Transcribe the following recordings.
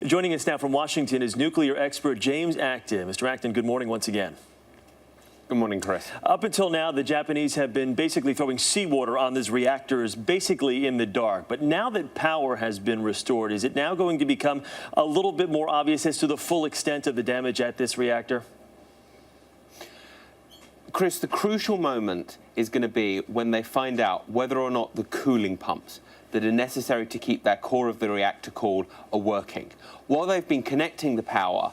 Joining us now from Washington is nuclear expert James Acton. Mr. Acton, good morning once again. Good morning, Chris. Up until now, the Japanese have been basically throwing seawater on these reactors, basically in the dark. But now that power has been restored, is it now going to become a little bit more obvious as to the full extent of the damage at this reactor? Chris, the crucial moment is going to be when they find out whether or not the cooling pumps that are necessary to keep that core of the reactor cool are working. While they've been connecting the power,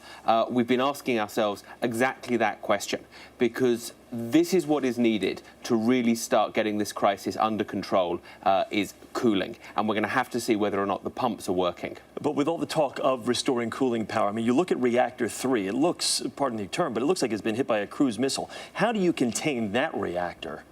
we've been asking ourselves exactly that question, because this is what is needed to really start getting this crisis under control, is cooling. And we're going to have to see whether or not the pumps are working. But with all the talk of restoring cooling power, I mean, you look at reactor 3, it looks, pardon the term, but it looks like it's been hit by a cruise missile. How do you contain that reactor?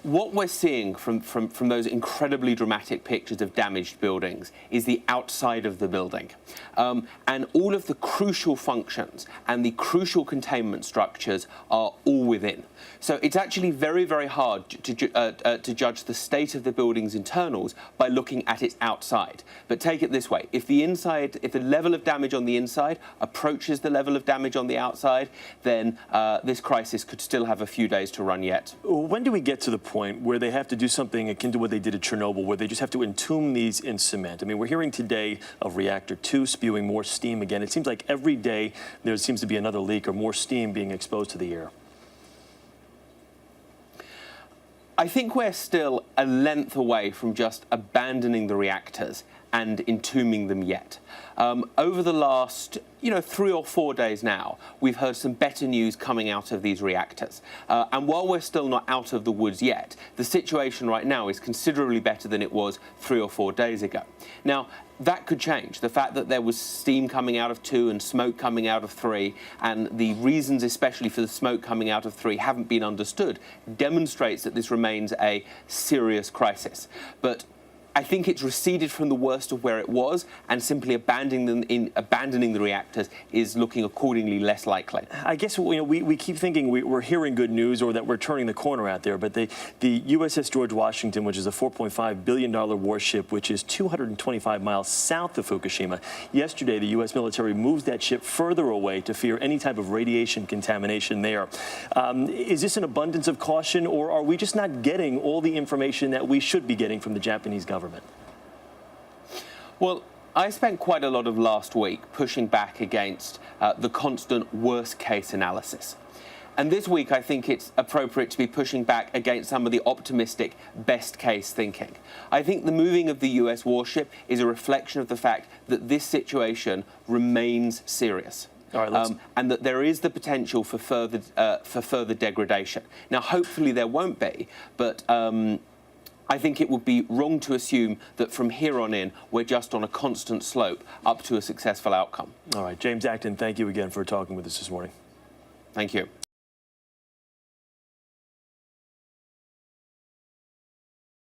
What we're seeing from those incredibly dramatic pictures of damaged buildings is the outside of the building. And all of the crucial functions and the crucial containment structures are all within. So it's actually very, very hard to judge the state of the building's internals by looking at its outside. But take it this way, if the level of damage on the inside approaches the level of damage on the outside, then this crisis could still have a few days to run yet. When do we get to the point where they have to do something akin to what they did at Chernobyl, where they just have to entomb these in cement? I mean, we're hearing today of reactor 2 spewing more steam again. It seems like every day there seems to be another leak or more steam being exposed to the air. I think we're still a length away from just abandoning the reactors and entombing them yet. Over the last, 3 or 4 days now, we've heard some better news coming out of these reactors. And while we're still not out of the woods yet, the situation right now is considerably better than it was 3 or 4 days ago. Now, that could change. The fact that there was steam coming out of 2 and smoke coming out of 3, and the reasons especially for the smoke coming out of 3 haven't been understood, demonstrates that this remains a serious crisis. But I think it's receded from the worst of where it was, and simply abandoning the reactors is looking accordingly less likely. I guess we keep thinking we're hearing good news or that we're turning the corner out there, but the USS George Washington, which is a $4.5 billion warship, which is 225 miles south of Fukushima, yesterday the U.S. military moves that ship further away to fear any type of radiation contamination there. Is this an abundance of caution, or are we just not getting all the information that we should be getting from the Japanese government? Well, I spent quite a lot of last week pushing back against the constant worst-case analysis. And this week, I think it's appropriate to be pushing back against some of the optimistic best-case thinking. I think the moving of the US warship is a reflection of the fact that this situation remains serious. All right, and that there is the potential for further degradation. Now, hopefully there won't be, but I think it would be wrong to assume that from here on in, we're just on a constant slope up to a successful outcome. All right, James Acton, thank you again for talking with us this morning. Thank you.